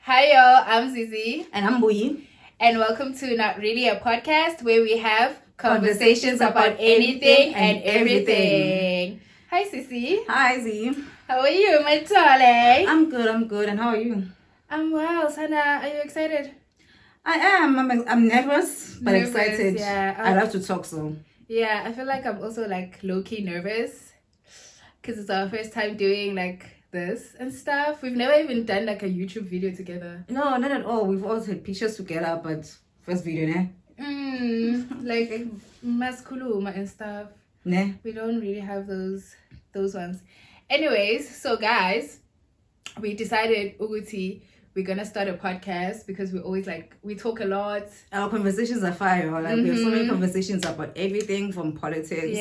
Hi y'all, I'm Zizi. And I'm Buyi. And welcome to Not Really a Podcast, where we have conversations about anything and everything. Hi Sissy. Hi Z. How are you, my darling? I'm good. And how are you? I'm well. Sana, are you excited? I am. I'm nervous, but excited. Yeah. I love to talk, so. Yeah, I feel like I'm also like low-key nervous because it's our first time doing like this and stuff. We've never even done like a YouTube video together. No, not at all. We've always had pictures together, but first video, ne? Like maskuluma and stuff. Ne? We don't really have those ones. Anyways, so guys, we decided Uguti, we're gonna start a podcast because we always we talk a lot. Our conversations are fire. Like we have so many conversations about everything from politics,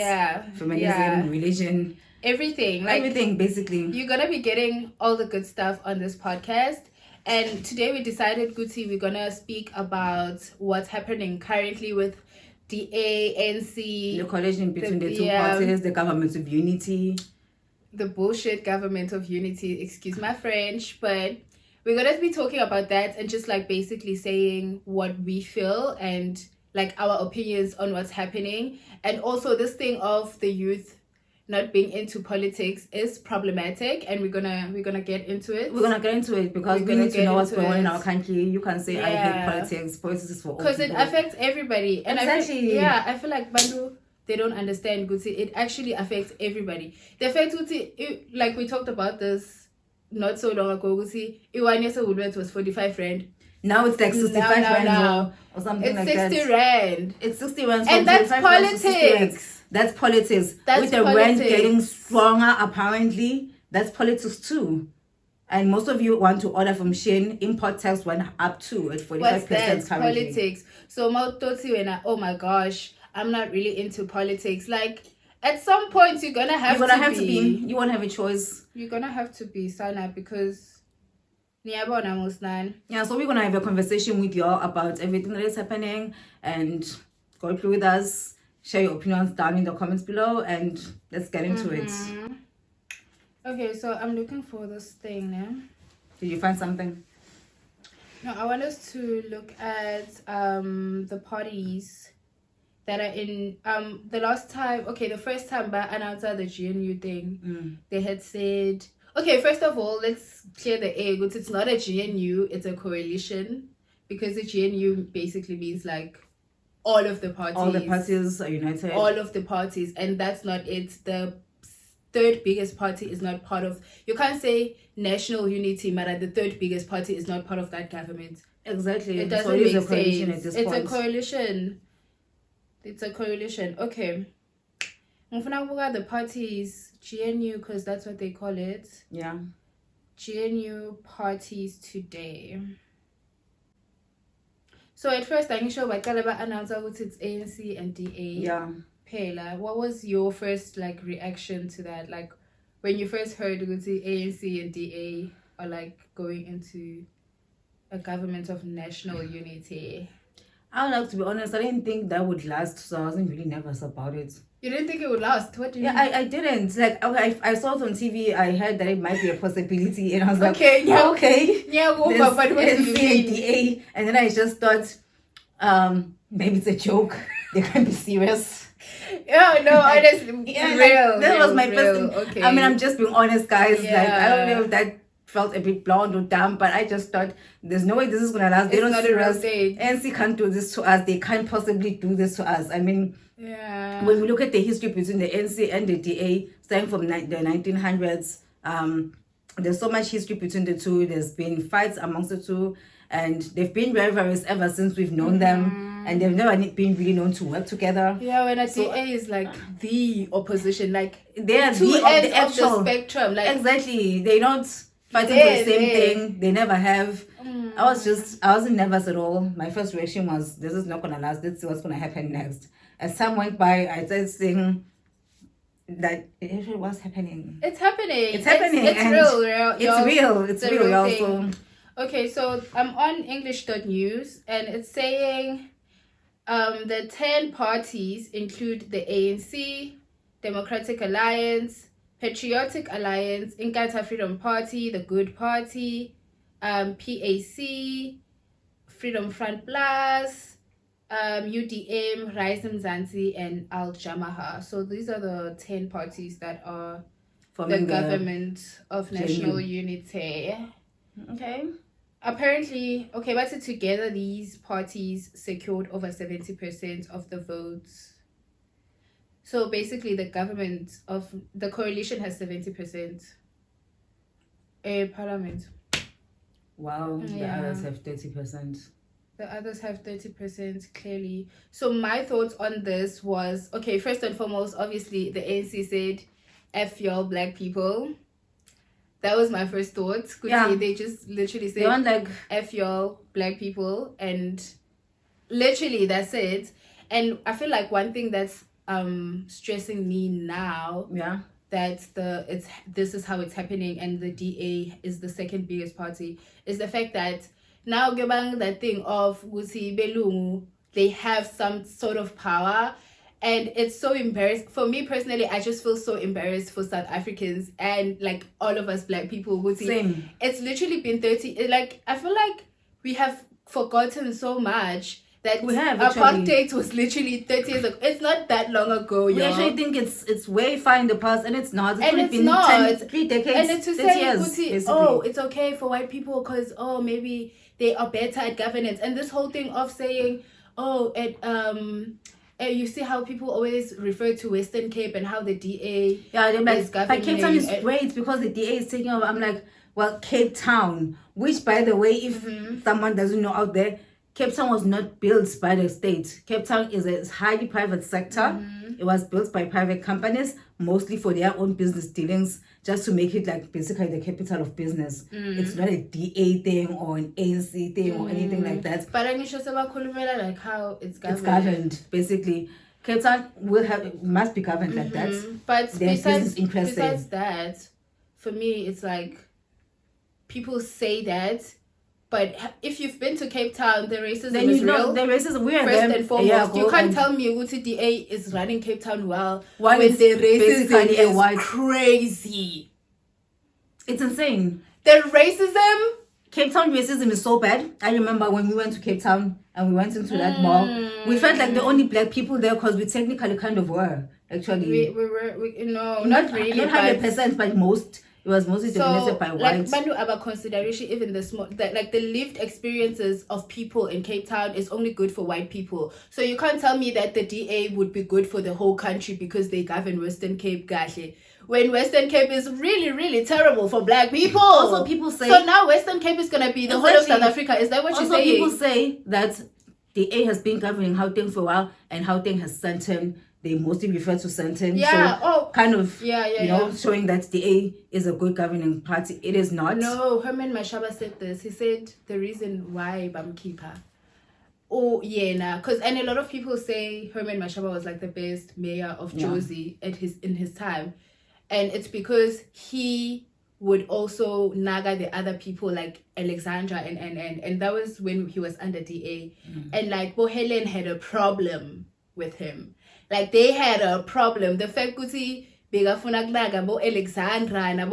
feminism, religion. Everything. Everything, basically. You're gonna be getting all the good stuff on this podcast. And today we decided, Guti, we're gonna speak about what's happening currently with the ANC. The coalition between the two parties, the government of unity. The bullshit government of unity, excuse my French, but we're gonna be talking about that and just basically saying what we feel and our opinions on what's happening. And also this thing of the youth not being into politics is problematic, and we're gonna get into it. We're gonna get into it because we need to know what's going on in our country. You can say I hate politics. Politics is for all because it affects everybody. And exactly. I feel like Bandu, they don't understand Guti. It actually affects everybody. The fact Guti, like we talked about this not so long ago, Guti, Iwan Woodward was 45 rand. Now it's like 65 rand or something like that. It's 60 rand. It's 60 rand. And that's politics. That's politics. With the rand getting stronger, apparently, that's politics too. And most of you want to order from Shein. Import tax went up too at 45% What's currently. Politics. So, oh my gosh, I'm not really into politics. Like, at some point, you're gonna have to be. You won't have a choice. You're gonna have to be, Sana, because yeah, so we're gonna have a conversation with you all about everything that is happening and go through with us. Share your opinions down in the comments below and let's get into it. Okay, so I'm looking for this thing now. Did you find something? No, I want us to look at the parties that are in the first time by announced the GNU thing. They had said, okay, first of all, let's clear the air. It's not a GNU, it's a coalition, because the GNU basically means all of the parties. All the parties are united. All of the parties, and that's not it. The third biggest party is not part of. You can't say national unity, but the third biggest party is not part of that government. Exactly. It doesn't make sense. It's a coalition. It's a coalition. Okay. The parties GNU, because that's what they call it. Yeah. GNU parties today. So at first, I sure announced it's ANC and DA. Yeah. Pela, what was your first reaction to that? When you first heard ANC and DA are going into a government of national unity. I would like to be honest, I didn't think that would last, so I wasn't really nervous about it. You didn't think it would last? What do you mean? I didn't. I saw it on TV, I heard that it might be a possibility, and I was like, okay. Yeah, but what do you mean? DA, and then I just thought, maybe it's a joke. They can't be serious. Yeah, no, honestly, that was my first thing. Okay. I mean, I'm just being honest, guys. Yeah. I don't know if that felt a bit blonde or dumb, but I just thought there's no way this is gonna last. They don't see us. NC can't do this to us. They can't possibly do this to us. I mean, when we look at the history between the NC and the DA, starting from the 1900s, there's so much history between the two. There's been fights amongst the two, and they've been rivals ever since we've known them. And they've never been really known to work together. Yeah, when DA is the opposition, they are two ends of the spectrum. Exactly, they're not fighting for the same thing. They never have. I wasn't nervous at all. My first reaction was, this is not gonna last. Let's see what's gonna happen next. As time went by, I started saying that it was happening. It's happening. It's happening. It's real. It's real. Also. Okay, so I'm on English.news and it's saying the 10 parties include the ANC, Democratic Alliance, Patriotic Alliance, Inkatha Freedom Party, the Good Party, PAC, Freedom Front Plus, UDM, Rise Mzansi, and Al Jamaha. So these are the 10 parties that are forming the government of national unity. Okay. Apparently, but together these parties secured over 70% of the votes. So basically, the government of the coalition has 70%. Parliament. Wow, the others have 30%. The others have 30%, clearly. So my thoughts on this was, first and foremost, obviously, the ANC said, F y'all black people. That was my first thought. They just literally said, F y'all black people. And literally, that's it. And I feel like one thing that's stressing me now... Yeah. That this is how it's happening, and the DA is the second biggest party, is the fact that now that thing of Gusi Belungu, they have some sort of power, and it's so embarrassing for me personally. I just feel so embarrassed for South Africans and like all of us black people. Same. It's literally been 30. Like I feel like we have forgotten so much. That we have apartheid was literally 30 years ago. It's not that long ago, We actually think it's way far in the past, and it's not. It's been not 3 decades, and it's to say, years, it's okay for white people because maybe they are better at governance, and this whole thing of saying you see how people always refer to Western Cape and how the DA they're like, but Cape Town is great because the DA is taking over. I'm like, well, Cape Town, which by the way, if someone doesn't know out there, Cape Town was not built by the state. Cape Town is a highly private sector. It was built by private companies, mostly for their own business dealings, just to make it like basically the capital of business. It's not a DA thing or an ANC thing or anything like that. But I'm just about like how it's governed. It's governed, basically. Cape Town must be governed like that. But besides that, for me, it's like people say that. But if you've been to Cape Town, the racism then is real. The racism, we are first them. And foremost, you can't tell me UTDA is running Cape Town when the racism is crazy. It's insane. The racism? Cape Town racism is so bad. I remember when we went to Cape Town and we went into that mall, we felt like the only black people there because we technically kind of were. Actually, we were not really, not 100%, but most. It was mostly dominated by whites. Like, about consideration, even the lived experiences of people in Cape Town is only good for white people. So you can't tell me that the DA would be good for the whole country because they govern Western Cape, gahle. When Western Cape is really, really terrible for black people. Also, people say... So now Western Cape is going to be the whole of South Africa. Is that what you're saying? Also, people say that the A has been governing Gauteng for a while, and Gauteng has sent him. They mostly refer to Sandton. Yeah. Showing that the A is a good governing party. It is not. No, Herman Mashaba said this. He said the reason why Bamkipa. And a lot of people say Herman Mashaba was like the best mayor of Jozi in his time, and it's because he would also naga the other people like Alexandra and that was when he was under DA, and like Helen had a problem with him. Like they had a problem. The fact that Alexandra and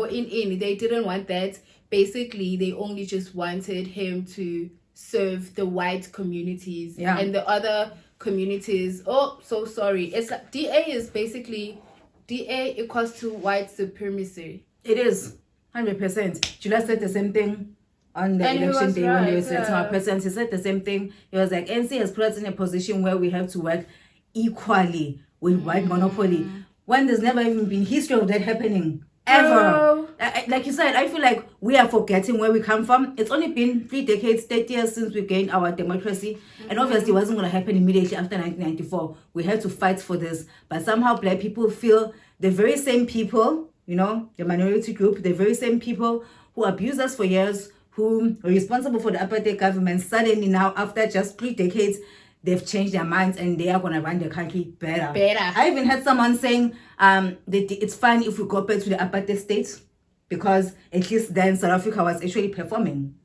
they didn't want that. Basically, they only just wanted him to serve the white communities and the other communities. It's like DA is basically DA equals to white supremacy. It is 100%. Julia said the same thing on the election day when they were selecting our president. He said the same thing. He was like, NC has put us in a position where we have to work equally with white monopoly, when there's never even been history of that happening ever. Like you said, I feel like we are forgetting where we come from. It's only been 3 decades, 30 years since we gained our democracy, and obviously it wasn't going to happen immediately after 1994. We had to fight for this, but somehow black people feel the very same people, the minority group, the very same people who abused us for years, who were responsible for the apartheid government, suddenly now after just 3 decades they've changed their minds and they are going to run the country better. I even had someone saying that it's fine if we go back to the apartheid states because at least then South Africa was actually performing.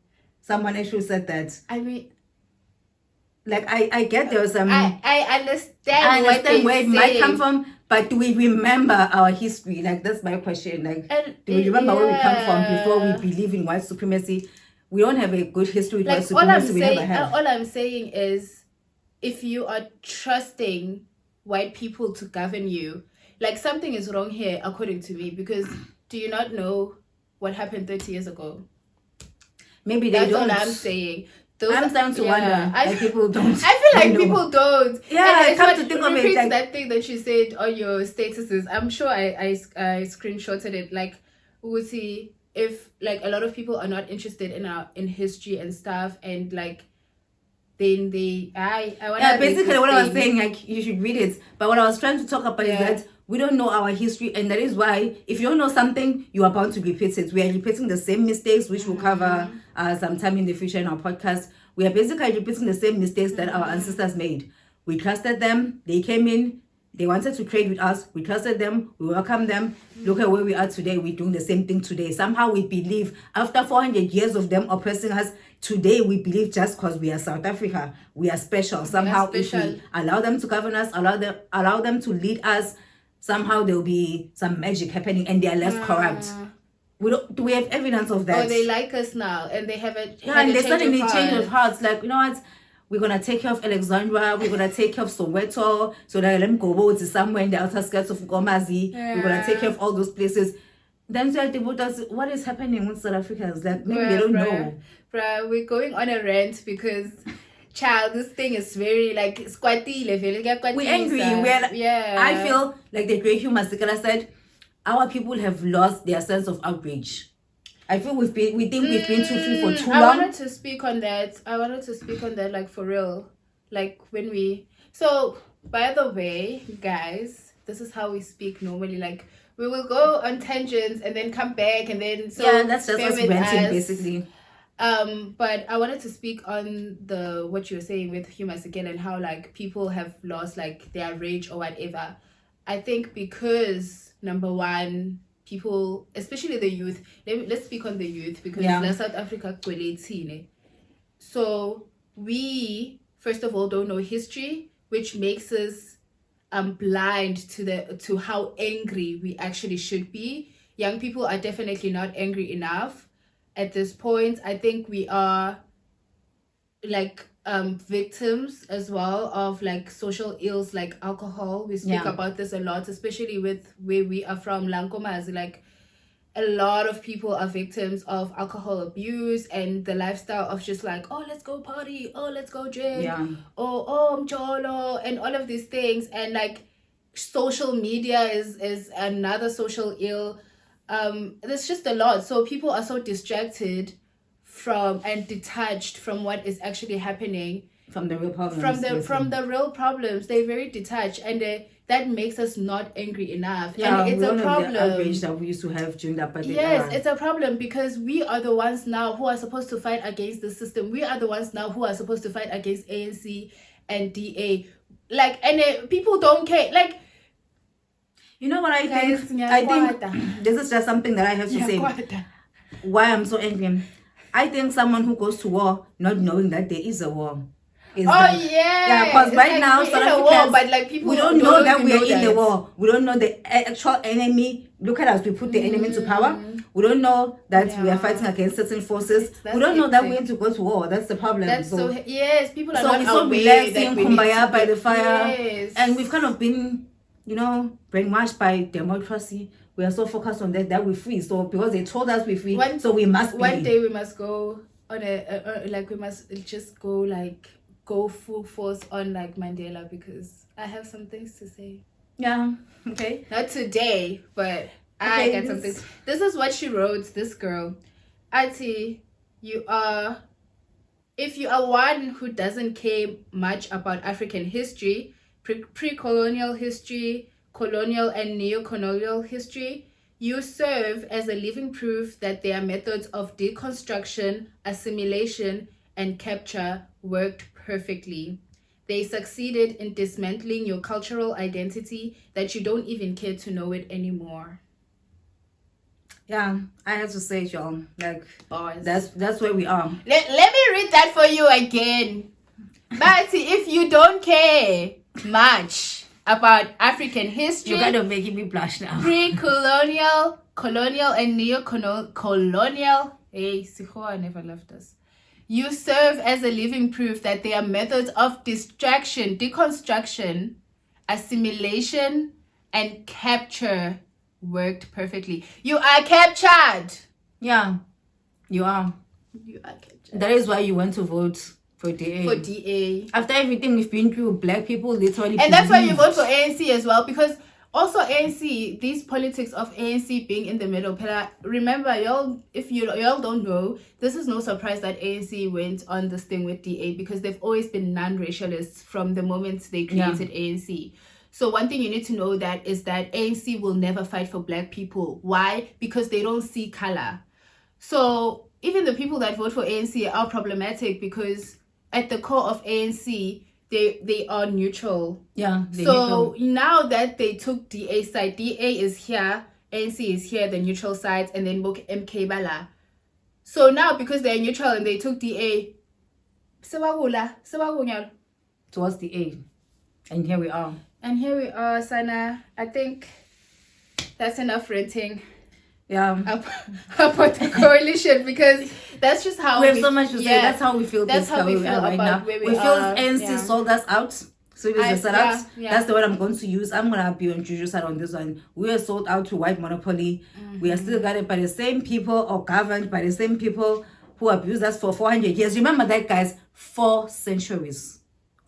Someone actually said that. I mean, like I get there was some... I understand where it might come from, but do we remember our history? Like, that's my question. Like, do we remember where we come from before we believe in white supremacy? we don't have a good history. Like all I'm saying is, if you are trusting white people to govern you, like something is wrong here, according to me. Because do you not know what happened 30 years ago? Maybe they don't. That's all I'm saying. I'm starting to wonder. Like people don't. I feel like people don't. Yeah, I come to think of it. Like, that thing that you said on your statuses. I'm sure I screenshotted it. Like, we'll see if like a lot of people are not interested in history and stuff, and like then basically what I was saying, like you should read it. But what I was trying to talk about is that we don't know our history, and that is why if you don't know something, you are bound to repeat it. We are repeating the same mistakes, which we'll cover sometime in the future in our podcast. We are basically repeating the same mistakes that our ancestors made. We trusted them. They came in. They wanted to trade with us. We trusted them. We welcomed them. Look at where we are today. We're doing the same thing today. Somehow we believe, after 400 years of them oppressing us, today we believe just because we are South Africa, we are special. Somehow if we allow them to govern us, allow them to lead us, somehow there will be some magic happening and they are less corrupt. Do we have evidence of that? Oh, they like us now and they have a and they suddenly change of hearts. Like, you know what? We're going to take care of Alexandra. We're going to take care of Soweto. So that let them go to somewhere in the outer skirts of Gomazi. We're going to take care of all those places. Then so the voters, what is happening with South Africans? Like, maybe they don't know. Bruh, we're going on a rant because, child, this thing is very, like, squatty. We're angry. I feel like the great Hugh Masekela said, our people have lost their sense of outrage. I feel we've been too free for too long. I wanted to speak on that, like, for real. Like, when we... So, by the way, guys, this is how we speak normally. Like, we will go on tangents and then come back and then... So yeah, that's just us ranting, basically. But I wanted to speak on what you were saying with Hugh Masekela and how, like, people have lost, like, their rage or whatever. I think because, number one... people, especially the youth, let's speak on the youth because South Africa, so we first of all don't know history, which makes us blind to how angry we actually should be. Young people are definitely not angry enough at this point. I think we are like victims as well of like social ills like alcohol. We speak about this a lot, especially with where we are from, Lankomazi. Like a lot of people are victims of alcohol abuse and the lifestyle of just like, oh, let's go party, oh, let's go drink, oh, mcholo, and all of these things. And like social media is another social ill. There's just a lot. So people are so distracted from and detached from what is actually happening, from the real problems, from the real problems. They're very detached, and that makes us not angry enough. Yeah, and it's a problem. The outrage that we used to have during that pandemic. Yes, it's a problem because we are the ones now who are supposed to fight against the system. We are the ones now who are supposed to fight against ANC and DA. Like, and people don't care. Like, you know what I think? I think this is just something that I have to say. Why I'm so angry. I think someone who goes to war not knowing that there is a war. Yeah, because right now South Africans, but like people we don't know that we are in the war. We don't know the actual enemy. Look at us, we put the enemy into power. We don't know that we are fighting against certain forces. We don't know that we're going to go to war. That's the problem. Yes, people are not so relaxing, kumbaya by the fire. Yes. And we've kind of been, brainwashed by democracy. We are so focused on that we're free. So because they told us we're free, so we must be. One day we must go on we must just go full force on like Mandela, because I have some things to say. Yeah. Okay. Not today, but I got something. This is what she wrote, this girl. Ati, if you are one who doesn't care much about African history, pre-colonial history, colonial and neo-colonial history, you serve as a living proof that their methods of deconstruction, assimilation, and capture worked perfectly. They succeeded in dismantling your cultural identity that you don't even care to know it anymore. Yeah, I have to say, y'all, like, that's where we are. Let me read that for you again. But if you don't care much about African history, you're kind of making me blush now. Pre-colonial, colonial, and neo-colonial Hey, Sikhoa never left us. You serve as a living proof that their methods of distraction, deconstruction, assimilation, and capture worked perfectly. You are captured. Yeah, you are. You are captured. That is why you went to vote for DA. For DA. After everything we've been through, black people literally. And that's why you vote for ANC as well, because also ANC, these politics of ANC being in the middle. Remember, y'all, if y'all don't know, this is no surprise that ANC went on this thing with DA, because they've always been non-racialists from the moment they created ANC. So one thing you need to know that is that ANC will never fight for black people. Why? Because they don't see color. So even the people that vote for ANC are problematic, because at the core of ANC, they are neutral. Yeah. So now that they took DA side, DA is here, ANC is here, the neutral side, and then MK Bala. So now because they're neutral and they took DA, towards the A. And here we are. And here we are, Sana. I think that's enough renting. Yeah. About the coalition, because that's just how we have so much to say. That's how we feel. That's how we feel right now. Where we feel ANC sold us out. So it is a setup. That's the word I'm going to use. I'm gonna be on Juju's side on this one. We are sold out to white monopoly. We are still guided by the same people, or governed by the same people who abused us for 400 years. Remember that, guys? 4 centuries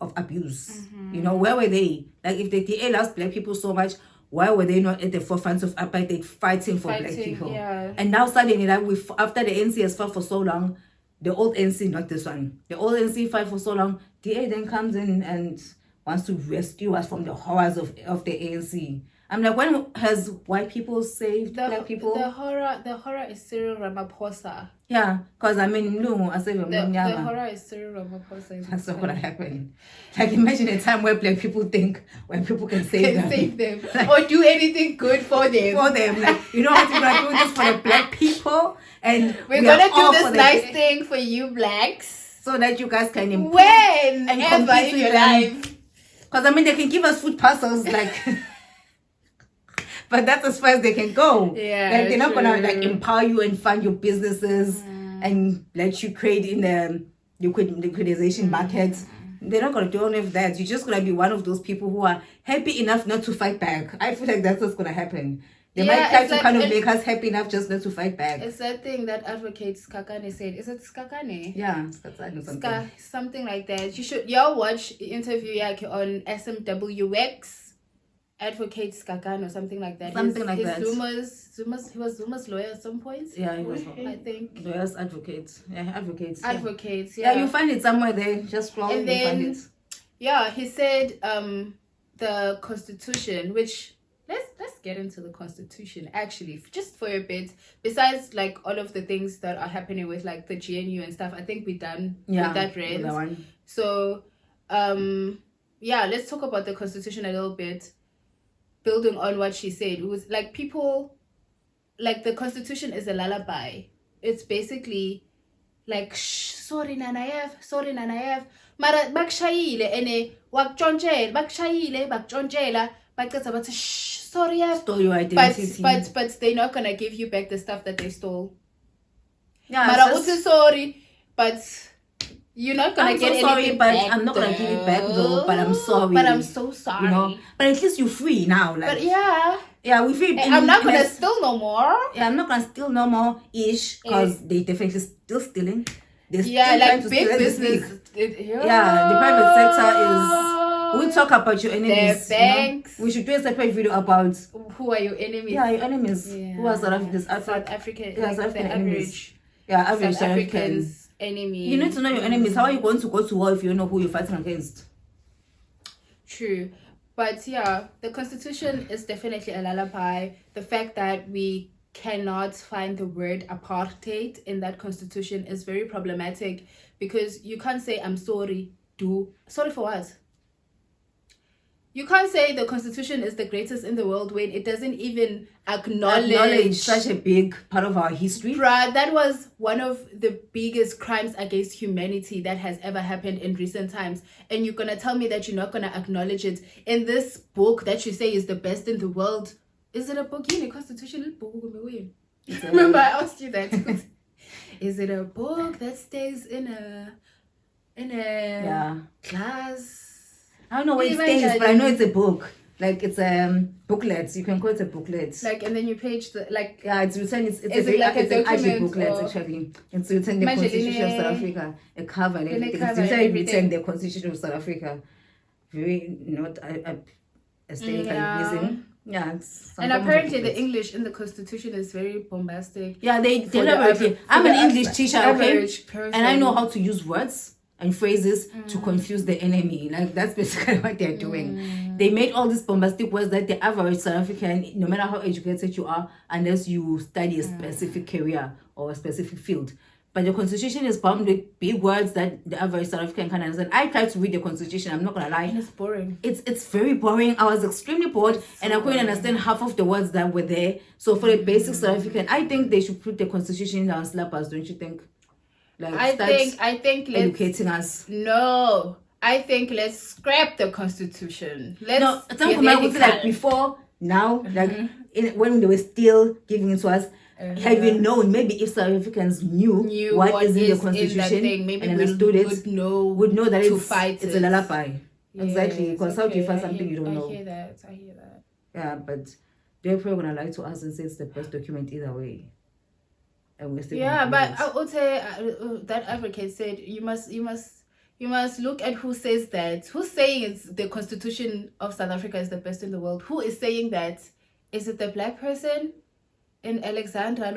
of abuse. You know, where were they? Like, if the DA lost black people so much, why were they not at the forefront of apartheid fighting for black people? Yeah. And now suddenly, like, after the ANC has fought for so long, the old ANC, not this one, the old ANC fight for so long, DA then comes in and wants to rescue us from the horrors of the ANC. I'm like, when has white people saved black people? The horror is Cyril Ramaphosa. Yeah, because I mean, no, I say the horror is Cyril Ramaphosa. That's not gonna happen. Like, imagine a time where black people think when people can save them, like, or do anything good for them. Like, you know what, we're gonna do this for the black people, and we're gonna do this nice thing for you blacks, so that you guys can improve whenever in your life. Because I mean, they can give us food parcels, like. But that's as far as they can go. Yeah, like, they're not gonna like empower you and fund your businesses and let you trade in the liquidization market. They're not gonna do any of that. You're just gonna be one of those people who are happy enough not to fight back. I feel like that's what's gonna happen. They might try to kind of make us happy enough just not to fight back. It's that thing that advocate Skakane said. Is it Skakane? Yeah, something. Something like that. Y'all watch the interview on SMWX. Advocate Skakan or something like that. Zuma's he was Zuma's lawyer at some point. Yeah, he was. I think. Lawyers, advocates. Yeah, advocates. Advocates. Yeah, you find it somewhere there. Just scroll and then find it. Yeah, he said the Constitution, which let's get into the Constitution actually, just for a bit. Besides, like, all of the things that are happening with, like, the GNU and stuff, I think we're done with that rant. That one. So let's talk about the Constitution a little bit. Building on what she said, it was like, people, like, the Constitution is a lullaby. It's basically like, sorry nanayev, mara bakshayile ene bakshayile sorry, stole your identity. But they're not gonna give you back the stuff that they stole. Yeah, mara sorry, but you're not gonna get so anything back. I'm not gonna give it back though. But I'm sorry. But I'm so sorry. You know? But at least you're free now. Like, but yeah, we're free. I'm not gonna steal no more. Yeah, I'm not gonna steal no more ish, because they definitely still stealing. They're still like big business. The private sector is. We'll talk about your enemies. The banks. We should do a separate video about who are your enemies. Yeah, your enemies. Yeah. Who are South African? Yeah, South African enemies. Average. Yeah, average South Africans. Enemies. You need to know your enemies. How are you going to go to war if you don't know who you're fighting against? True. But yeah, the Constitution is definitely a lullaby. The fact that we cannot find the word apartheid in that Constitution is very problematic, because you can't say I'm sorry. Sorry for what? You can't say the Constitution is the greatest in the world when it doesn't even acknowledge such a big part of our history. Bruh, that was one of the biggest crimes against humanity that has ever happened in recent times. And you're going to tell me that you're not going to acknowledge it in this book that you say is the best in the world. Is it a book? A constitutional book? Remember, I asked you that. Is it a book that stays in a class? I don't know where it stays, but I know it's a book. Like it's booklets. You can call it a booklet. Like, and then you page the like. Yeah, it's written. It's like a document booklet actually. It's written the Constitution of South Africa, a cover and everything. It's literally written the Constitution of South Africa. Very not aesthetically. Yeah, and apparently the English in the Constitution is very bombastic. Yeah, they deliberately. I'm an English teacher, okay, and I know how to use words and phrases to confuse the enemy. Like that's basically what they're doing. They made all these bombastic words that the average South African, no matter how educated you are, unless you study a specific career or a specific field. But the Constitution is bombed with big words that the average South African can understand. I tried to read the Constitution, I'm not gonna lie. And it's boring. It's very boring. I was extremely bored and I couldn't understand half of the words that were there. So for the basic South African, I think they should put the Constitution in our slappers, don't you think? Like I think let's educating us. No. I think let's scrap the Constitution. Like before, now, like when they were still giving it to us, have you known maybe if South Africans knew what is in the Constitution thing, maybe and understood it, would know that it's a lullaby. Exactly, because how do you find something you don't know? I hear that. Yeah, but they're probably gonna lie to us and say it's the best document either way. And we're still but I would say that advocate said you must look at who says that. Who's saying it's the Constitution of South Africa is the best in the world? Who is saying that? Is it the black person in Alexandra?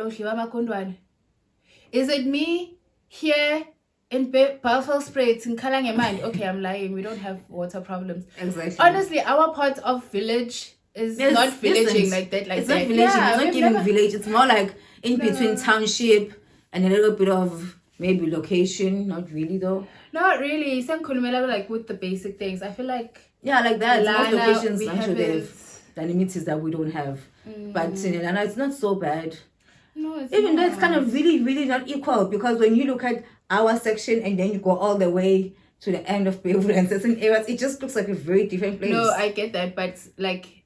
Is it me here in Belfast in Kalangemand? Okay, I'm lying. We don't have water problems. Exactly. Honestly, our part of village is not villaging like that. It's not villaging. It's not giving village. It's more like in between township and a little bit of maybe location. Not really though. Not really. Some like with the basic things. I feel like like that. Most locations actually have dynamities that we don't have. But in Lana, it's not so bad. No, it's even not. though it's kind of really, really not equal, because when you look at our section and then you go all the way to the end of Beirut and certain areas, it just looks like a very different place. No, I get that, but like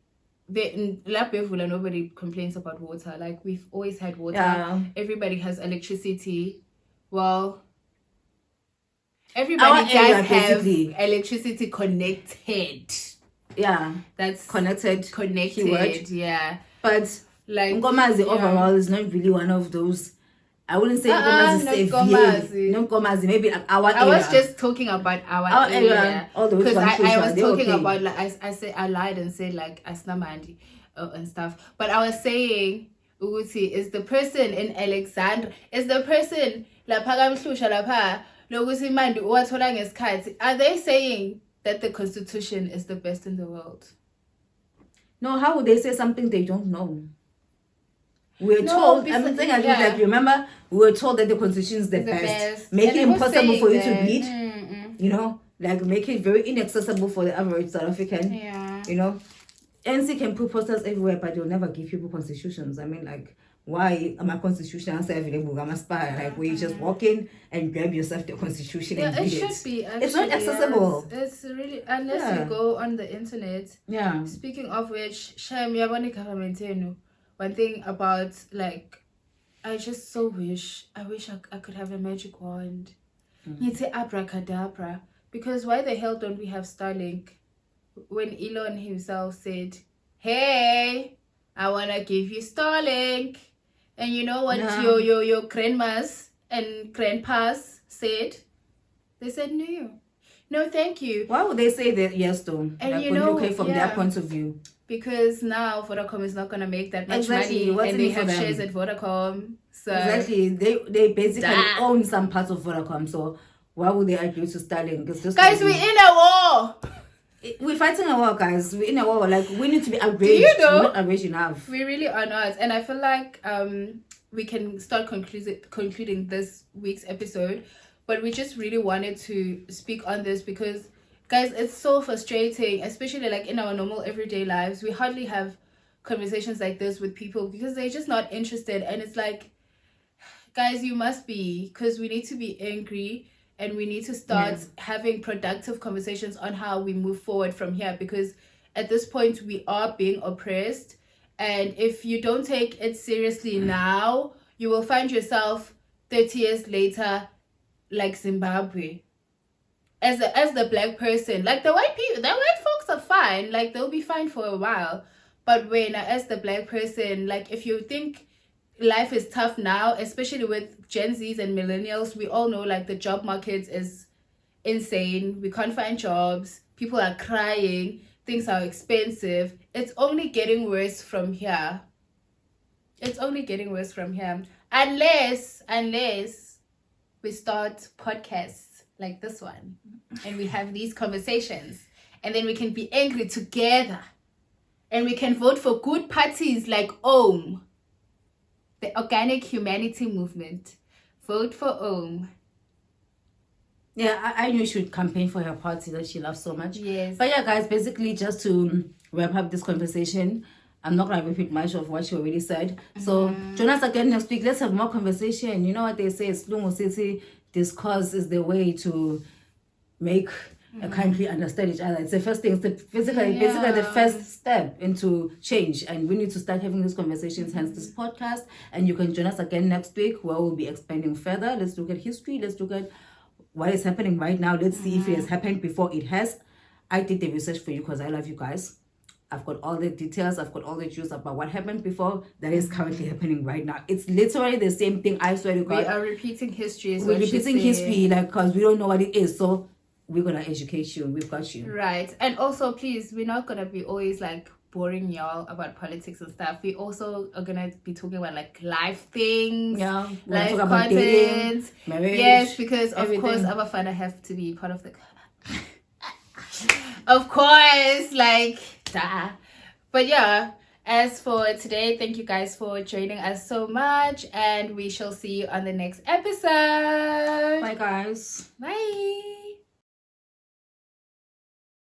in La Beirut, nobody complains about water. Like we've always had water. Yeah. Everybody has electricity. Well, everybody does have electricity connected. Yeah, that's connected. Keyword. Yeah, but like Ngomazi overall is not really one of those. I wouldn't say Ngomazi is Ngomazi. Maybe our area. I was just talking about our area. Because I was talking about like I lied and said like Asnamandi and stuff. But I was saying Uguti is the person in Alexandra. Is the person la Pagamshusha la Logusi Mandi Uatolang is kites. Are they saying that the Constitution is the best in the world? No, how would they say something they don't know? We're told, I'm saying like, remember, we were told that the Constitution is the best. Make it impossible for you to read, you know, like make it very inaccessible for the average South African, you know. NC can put posters everywhere, but they'll never give people constitutions. I mean, like, why am I constitution available? I'm a spy, like where you just walk in and grab yourself the constitution and read it. It should be. Actually, it's not accessible. It's really unless you go on the internet. Yeah. Speaking of which, Shem Yabani government, one thing about like, I just so wish I could have a magic wand. You'd say abracadabra, because why the hell don't we have Starlink? When Elon himself said, "Hey, I wanna give you Starlink." And you know what your grandmas and grandpas said? They said no. No, thank you. Why would they say that yes though? And like, you know, from their point of view. Because now Vodacom is not gonna make that much money. And they have shares at Vodacom. So exactly. They basically own some parts of Vodacom. So why would they agree to Starlink? It's just guys, we're in a war. We're fighting a war, guys. We're in a war. Like, we need to be outraged. Do you know? We're not outraged enough. We really are not. And I feel like we can start concluding this week's episode. But we just really wanted to speak on this because, guys, it's so frustrating, especially like in our normal everyday lives. We hardly have conversations like this with people because they're just not interested. And it's like, guys, you must be, because we need to be angry. And we need to start having productive conversations on how we move forward from here. Because at this point, we are being oppressed. And if you don't take it seriously now, you will find yourself 30 years later, like Zimbabwe. As the black person, like the white folks are fine, like they'll be fine for a while. But when as the black person, like if you think life is tough now, especially with Gen Zs and millennials, we all know like the job market is insane. We can't find jobs. People are crying. Things are expensive. It's only getting worse from here. It's only getting worse from here. Unless we start podcasts like this one, and we have these conversations, and then we can be angry together, and we can vote for good parties like OHM, the Organic Humanity Movement. Vote for OHM. Yeah, I knew she would campaign for her party that she loves so much. Yes. But yeah, guys, basically just to wrap up this conversation, I'm not going to repeat much of what she already said. So join us again next week. Let's have more conversation. You know what they say, Slungu City, discourse is the way to make a country understand each other. It's the first thing. It's basically the first step into change. And we need to start having these conversations, hence this podcast. And you can join us again next week where we'll be expanding further. Let's look at history. Let's look at what is happening right now. Let's see if it has happened before it has. I did the research for you because I love you guys. I've got all the details. I've got all the juice about what happened before that is currently happening right now. It's literally the same thing. I swear to God. We are repeating history. We're repeating history, like, because we don't know what it is. So we're gonna educate you. We've got you. Right. And also, please, we're not gonna be always like boring y'all about politics and stuff. We also are gonna be talking about like life things. Yeah. Life talk about content. dating, marriage. Yes, because everything. of course, our father have to be part of the. Of course, like. Duh. But yeah, as for today, thank you guys for joining us so much, and we shall see you on the next episode. Bye guys. Bye.